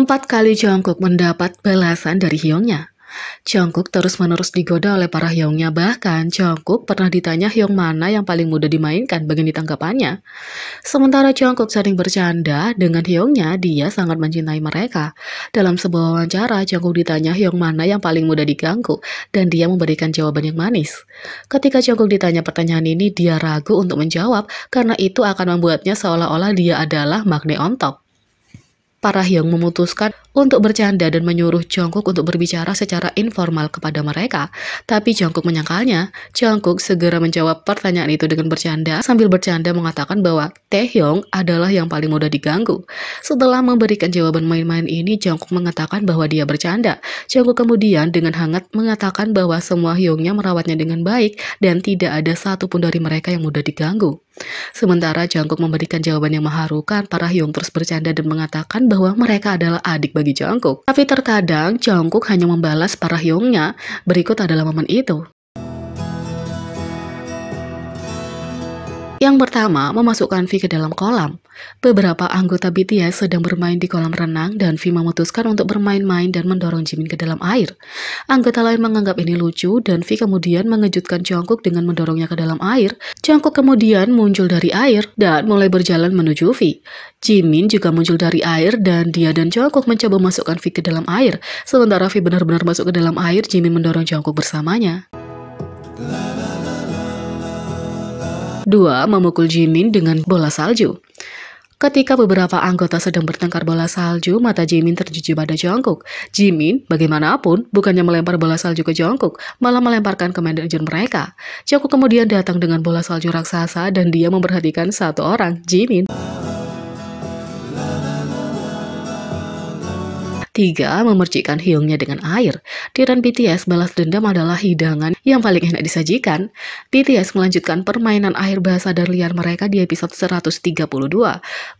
4 kali Jungkook mendapat balasan dari Hyungnya. Jungkook terus-menerus digoda oleh para Hyungnya, bahkan Jungkook pernah ditanya Hyung mana yang paling mudah dimainkan, begini tanggapannya. Sementara Jungkook sering bercanda dengan Hyungnya, dia sangat mencintai mereka. Dalam sebuah wawancara, Jungkook ditanya Hyung mana yang paling mudah diganggu, dan dia memberikan jawaban yang manis. Ketika Jungkook ditanya pertanyaan ini, dia ragu untuk menjawab, karena itu akan membuatnya seolah-olah dia adalah magnet on top. Para Hyung memutuskan untuk bercanda dan menyuruh Jungkook untuk berbicara secara informal kepada mereka. Tapi Jungkook menyangkalnya. Jungkook segera menjawab pertanyaan itu dengan bercanda, sambil bercanda mengatakan bahwa Taehyung adalah yang paling mudah diganggu. Setelah memberikan jawaban main-main ini, Jungkook mengatakan bahwa dia bercanda. Jungkook kemudian dengan hangat mengatakan bahwa semua Hyungnya merawatnya dengan baik dan tidak ada satupun dari mereka yang mudah diganggu. Sementara Jungkook memberikan jawaban yang mengharukan, para Hyung terus bercanda dan mengatakan bahwa mereka adalah adik bagi Jungkook. Tapi terkadang Jungkook hanya membalas para Hyungnya. Berikut adalah momen itu. Yang pertama, memasukkan V ke dalam kolam. Beberapa anggota BTS sedang bermain di kolam renang dan V memutuskan untuk bermain-main dan mendorong Jimin ke dalam air. Anggota lain menganggap ini lucu dan V kemudian mengejutkan Jungkook dengan mendorongnya ke dalam air. Jungkook kemudian muncul dari air dan mulai berjalan menuju V. Jimin juga muncul dari air dan dia dan Jungkook mencoba masukkan V ke dalam air. Sementara V benar-benar masuk ke dalam air, Jimin mendorong Jungkook bersamanya. 2. Memukul Jimin dengan bola salju. Ketika beberapa anggota sedang bertengkar bola salju, mata Jimin tertuju pada Jungkook. Jimin, bagaimanapun, bukannya melempar bola salju ke Jungkook, malah melemparkan ke manajer mereka. Jungkook kemudian datang dengan bola salju raksasa dan dia memperhatikan satu orang, Jimin. 3. Memercikkan Hyungnya dengan air. Di run BTS, balas dendam adalah hidangan yang paling enak disajikan. BTS melanjutkan permainan air basa dan liar mereka di episode 132.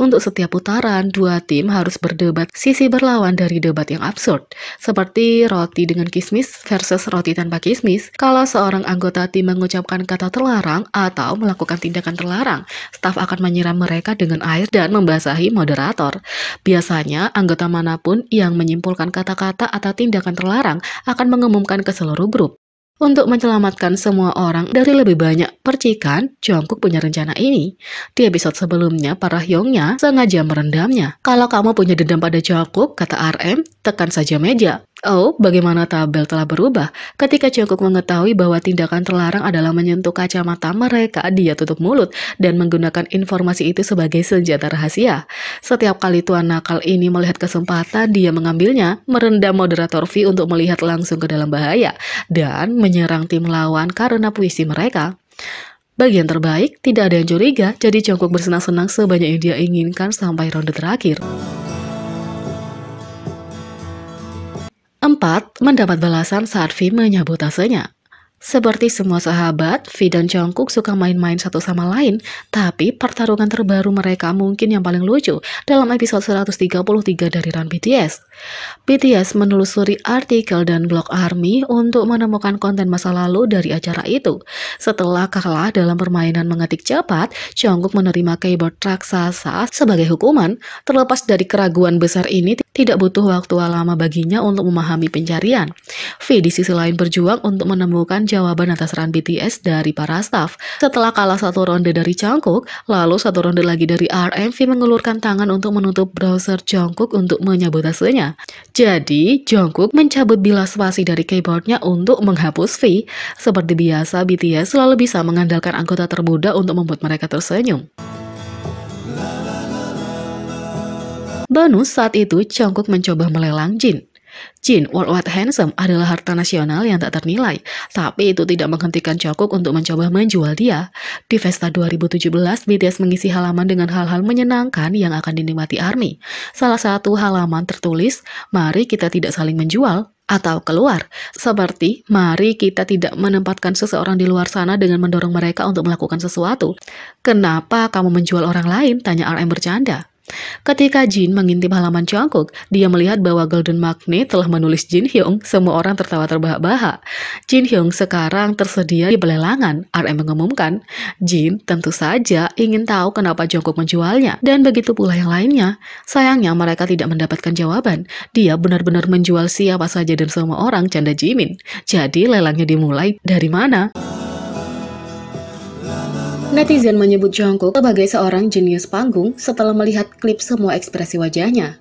Untuk setiap putaran, dua tim harus berdebat sisi berlawan dari debat yang absurd. Seperti roti dengan kismis versus roti tanpa kismis. Kalau seorang anggota tim mengucapkan kata terlarang atau melakukan tindakan terlarang, staf akan menyiram mereka dengan air dan membasahi moderator. Biasanya, anggota manapun yang menyimpulkan kata-kata atau tindakan terlarang akan mengumumkan ke seluruh grup. Untuk menyelamatkan semua orang dari lebih banyak percikan, Jungkook punya rencana ini. Di episode sebelumnya, para Hyungnya sengaja merendamnya. Kalau kamu punya dendam pada Jungkook, kata RM, tekan saja meja. Oh, bagaimana tabel telah berubah. Ketika Jungkook mengetahui bahwa tindakan terlarang adalah menyentuh kacamata mereka, dia tutup mulut dan menggunakan informasi itu sebagai senjata rahasia. Setiap kali tuan nakal ini melihat kesempatan, dia mengambilnya, merendam moderator V untuk melihat langsung ke dalam bahaya, dan menyerang tim lawan karena puisi mereka. Bagian terbaik, tidak ada yang curiga, jadi Jungkook bersenang-senang sebanyak yang dia inginkan sampai ronde terakhir. 4. Mendapat balasan saat V menyabotasenya. Seperti semua sahabat, V dan Jungkook suka main-main satu sama lain, tapi pertarungan terbaru mereka mungkin yang paling lucu dalam episode 133 dari Run BTS. BTS menelusuri artikel dan blog ARMY untuk menemukan konten masa lalu dari acara itu. Setelah kalah dalam permainan mengetik cepat, Jungkook menerima keyboard raksasa sebagai hukuman. Terlepas dari keraguan besar ini, tidak butuh waktu lama baginya untuk memahami pencarian. V di sisi lain berjuang untuk menemukan jawaban atas run BTS dari para staf. Setelah kalah satu ronde dari Jungkook, lalu satu ronde lagi dari RM, V mengulurkan tangan untuk menutup browser Jungkook untuk menyabotasenya. Jadi, Jungkook mencabut bilas spasi dari keyboardnya untuk menghapus V. Seperti biasa, BTS selalu bisa mengandalkan anggota termuda untuk membuat mereka tersenyum. Bonus, saat itu Jungkook mencoba melelang Jin. Jin, worldwide handsome, adalah harta nasional yang tak ternilai, tapi itu tidak menghentikan Jungkook untuk mencoba menjual dia. Di Festa 2017, BTS mengisi halaman dengan hal-hal menyenangkan yang akan dinikmati ARMY. Salah satu halaman tertulis, mari kita tidak saling menjual, atau keluar, seperti mari kita tidak menempatkan seseorang di luar sana dengan mendorong mereka untuk melakukan sesuatu. Kenapa kamu menjual orang lain? Tanya RM bercanda. Ketika Jin mengintip halaman Jungkook, dia melihat bahwa Golden Magnet telah menulis Jin Hyung. Semua orang tertawa terbahak-bahak. Jin Hyung sekarang tersedia di pelelangan. RM mengumumkan, Jin tentu saja ingin tahu kenapa Jungkook menjualnya, dan begitu pula yang lainnya. Sayangnya mereka tidak mendapatkan jawaban. Dia benar-benar menjual siapa saja dan semua orang, canda Jimin. Jadi lelangnya dimulai dari mana? Netizen menyebut Jungkook sebagai seorang jenius panggung setelah melihat klip semua ekspresi wajahnya.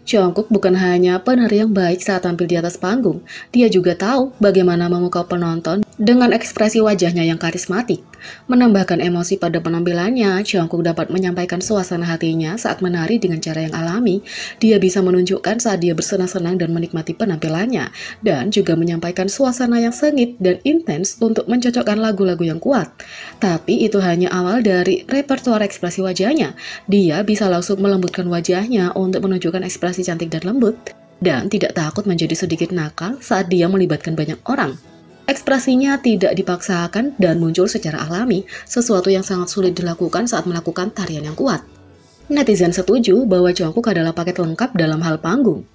Jungkook bukan hanya penari yang baik saat tampil di atas panggung, dia juga tahu bagaimana memukau penonton dengan ekspresi wajahnya yang karismatik. Menambahkan emosi pada penampilannya, Jungkook dapat menyampaikan suasana hatinya saat menari dengan cara yang alami. Dia bisa menunjukkan saat dia bersenang-senang dan menikmati penampilannya, dan juga menyampaikan suasana yang sengit dan intens untuk mencocokkan lagu-lagu yang kuat. Tapi itu hanya awal dari repertoire ekspresi wajahnya. Dia bisa langsung melembutkan wajahnya untuk menunjukkan ekspresi cantik dan lembut, dan tidak takut menjadi sedikit nakal saat dia melibatkan banyak orang. Ekspresinya tidak dipaksakan dan muncul secara alami, sesuatu yang sangat sulit dilakukan saat melakukan tarian yang kuat. Netizen setuju bahwa Jungkook adalah paket lengkap dalam hal panggung.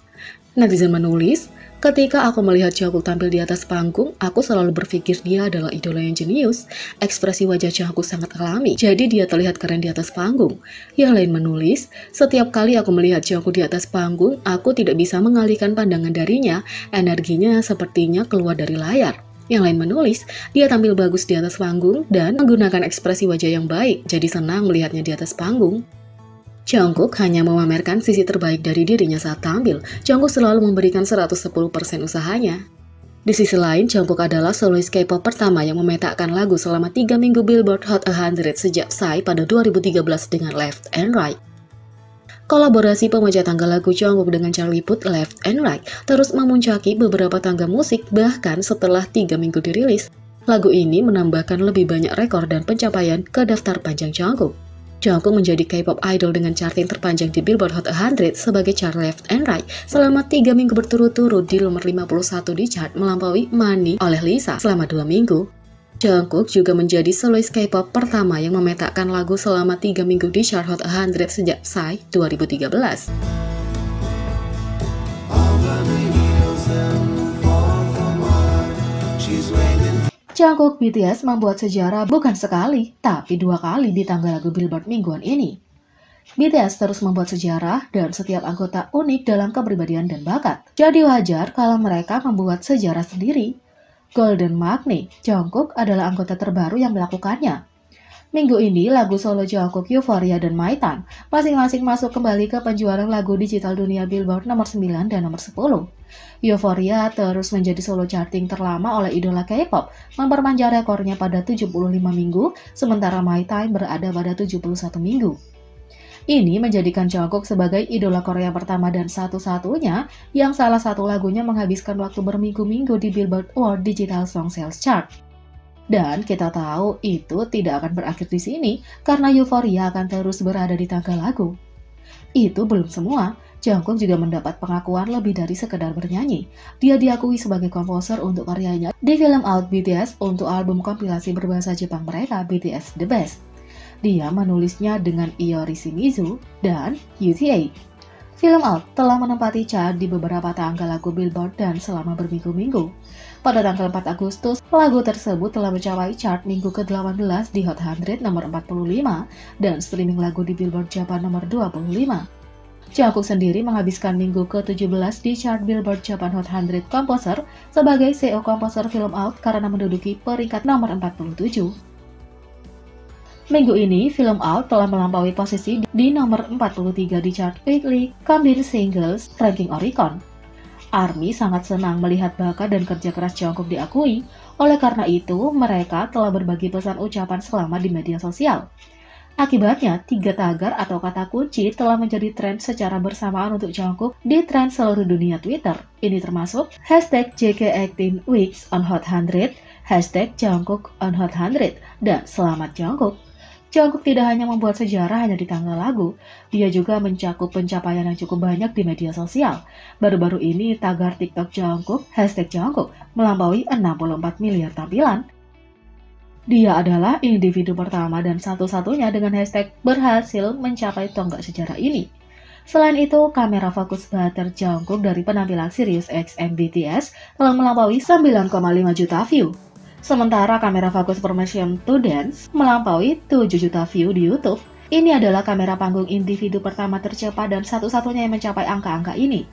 Netizen menulis, ketika aku melihat Jungkook tampil di atas panggung, aku selalu berpikir dia adalah idola yang jenius. Ekspresi wajah Jungkook sangat alami, jadi dia terlihat keren di atas panggung. Yang lain menulis, setiap kali aku melihat Jungkook di atas panggung, aku tidak bisa mengalihkan pandangan darinya. Energinya sepertinya keluar dari layar. Yang lain menulis, dia tampil bagus di atas panggung dan menggunakan ekspresi wajah yang baik, jadi senang melihatnya di atas panggung. Jungkook hanya memamerkan sisi terbaik dari dirinya saat tampil. Jungkook selalu memberikan 110% usahanya. Di sisi lain, Jungkook adalah solois K-pop pertama yang memetakkan lagu selama 3 minggu Billboard Hot 100 sejak Psy pada 2013 dengan Left and Right. Kolaborasi pemecah tangga lagu Jungkook dengan Charlie Puth, Left and Right, terus memuncaki beberapa tangga musik bahkan setelah 3 minggu dirilis. Lagu ini menambahkan lebih banyak rekor dan pencapaian ke daftar panjang Jungkook. Jungkook menjadi K-pop idol dengan charting terpanjang di Billboard Hot 100 sebagai chart Left and Right selama 3 minggu berturut-turut di nomor 51 di chart, melampaui Money oleh Lisa selama 2 minggu. Jungkook juga menjadi solois K-pop pertama yang memetakkan lagu selama 3 minggu di chart Hot 100 sejak Psy 2013. Jungkook BTS membuat sejarah bukan sekali, tapi 2 kali di tangga lagu Billboard mingguan ini. BTS terus membuat sejarah dan setiap anggota unik dalam kepribadian dan bakat. Jadi wajar kalau mereka membuat sejarah sendiri. Golden Magnet, Jungkook adalah anggota terbaru yang melakukannya. Minggu ini, lagu solo Jungkook, Euphoria, dan My Time masing-masing masuk kembali ke penjualan lagu digital dunia Billboard nomor 9 dan nomor 10. Euphoria terus menjadi solo charting terlama oleh idola K-pop, memperpanjang rekornya pada 75 minggu, sementara My Time berada pada 71 minggu. Ini menjadikan Jungkook sebagai idola Korea pertama dan satu-satunya yang salah satu lagunya menghabiskan waktu berminggu-minggu di Billboard World Digital Song Sales Chart. Dan kita tahu itu tidak akan berakhir di sini karena Euphoria akan terus berada di tangga lagu. Itu belum semua, Jungkook juga mendapat pengakuan lebih dari sekedar bernyanyi. Dia diakui sebagai komposer untuk karyanya di film Out BTS untuk album kompilasi berbahasa Jepang mereka, BTS The Best. Dia menulisnya dengan Iori Shimizu dan UTA. Film Out telah menempati chart di beberapa tangga lagu Billboard dan selama berminggu-minggu. Pada tanggal 4 Agustus, lagu tersebut telah mencapai chart minggu ke-18 di Hot 100 nomor 45 dan streaming lagu di Billboard Japan nomor 25. Jungkook sendiri menghabiskan minggu ke-17 di chart Billboard Japan Hot 100 Composer sebagai CEO komposer film Out karena menduduki peringkat nomor 47. Minggu ini, film Out telah melampaui posisi di nomor 43 di chart Weekly Combined Singles Ranking Oricon. ARMY sangat senang melihat bakat dan kerja keras Jungkook diakui, oleh karena itu mereka telah berbagi pesan ucapan selamat di media sosial. Akibatnya, 3 tagar atau kata kunci telah menjadi tren secara bersamaan untuk Jungkook di tren seluruh dunia Twitter. Ini termasuk hashtag JK18 on Hot 100, hashtag Jungkook on Hot 100, dan Selamat Jungkook. Jungkook tidak hanya membuat sejarah hanya di tangga lagu, dia juga mencakup pencapaian yang cukup banyak di media sosial. Baru-baru ini tagar TikTok Jungkook, hashtag Jungkook, melampaui 64 miliar tampilan. Dia adalah individu pertama dan satu-satunya dengan hashtag berhasil mencapai tonggak sejarah ini. Selain itu, kamera fokus butter Jungkook dari penampilan Sirius XM BTS telah melampaui 9,5 juta view. Sementara kamera fokus Permission to Dance melampaui 7 juta view di YouTube. Ini adalah kamera panggung individu pertama tercepat dan satu-satunya yang mencapai angka-angka ini.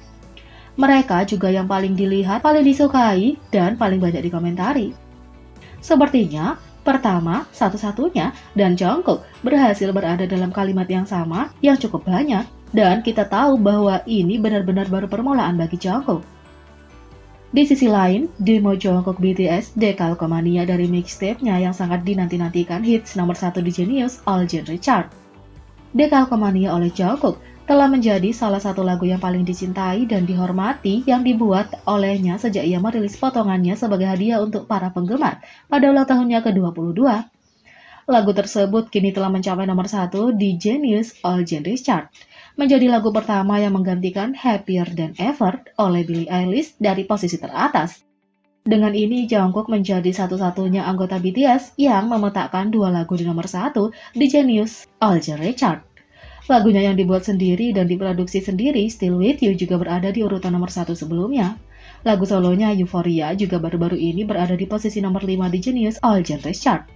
Mereka juga yang paling dilihat, paling disukai, dan paling banyak dikomentari. Sepertinya, pertama, satu-satunya, dan Jungkook berhasil berada dalam kalimat yang sama yang cukup banyak, dan kita tahu bahwa ini benar-benar baru permulaan bagi Jungkook. Di sisi lain, demo Jungkook BTS Decalcomania dari mixtape-nya yang sangat dinanti-nantikan hits nomor 1 di Genius All Genre Chart. Decalcomania oleh Jungkook telah menjadi salah satu lagu yang paling dicintai dan dihormati yang dibuat olehnya sejak ia merilis potongannya sebagai hadiah untuk para penggemar pada ulang tahunnya ke-22. Lagu tersebut kini telah mencapai nomor 1 di Genius All Genres Chart, menjadi lagu pertama yang menggantikan Happier Than Ever oleh Billie Eilish dari posisi teratas. Dengan ini, Jungkook menjadi satu-satunya anggota BTS yang memetakkan 2 lagu di nomor 1 di Genius All Genre Chart. Lagunya yang dibuat sendiri dan diproduksi sendiri, Still With You, juga berada di urutan nomor 1 sebelumnya. Lagu solonya Euphoria juga baru-baru ini berada di posisi nomor 5 di Genius All Genres Chart,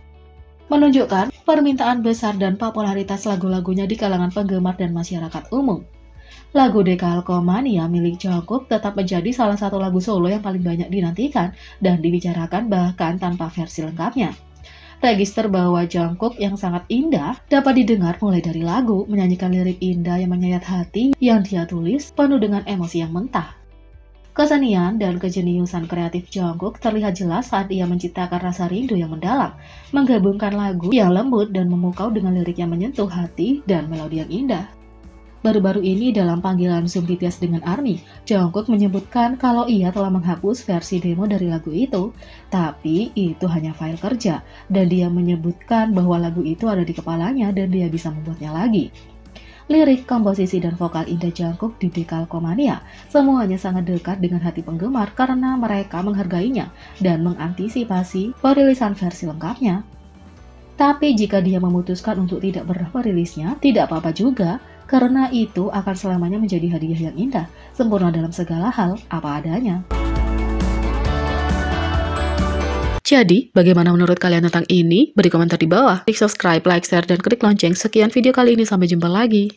menunjukkan permintaan besar dan popularitas lagu-lagunya di kalangan penggemar dan masyarakat umum. Lagu Decalcomania milik Jungkook tetap menjadi salah satu lagu solo yang paling banyak dinantikan dan dibicarakan bahkan tanpa versi lengkapnya. Register bahwa Jungkook yang sangat indah dapat didengar mulai dari lagu, menyanyikan lirik indah yang menyayat hati yang dia tulis penuh dengan emosi yang mentah. Kesenian dan kejeniusan kreatif Jungkook terlihat jelas saat ia menciptakan rasa rindu yang mendalam, menggabungkan lagu yang lembut dan memukau dengan lirik yang menyentuh hati dan melodi yang indah. Baru-baru ini dalam panggilan Zoom BTS dengan ARMY, Jungkook menyebutkan kalau ia telah menghapus versi demo dari lagu itu, tapi itu hanya file kerja, dan dia menyebutkan bahwa lagu itu ada di kepalanya dan dia bisa membuatnya lagi. Lirik, komposisi, dan vokal indah Jungkook di Decalcomania semuanya sangat dekat dengan hati penggemar karena mereka menghargainya dan mengantisipasi perilisan versi lengkapnya. Tapi jika dia memutuskan untuk tidak merilisnya, tidak apa-apa juga, karena itu akan selamanya menjadi hadiah yang indah, sempurna dalam segala hal, apa adanya. Jadi, bagaimana menurut kalian tentang ini? Beri komentar di bawah. Klik subscribe, like, share, dan klik lonceng. Sekian video kali ini, sampai jumpa lagi.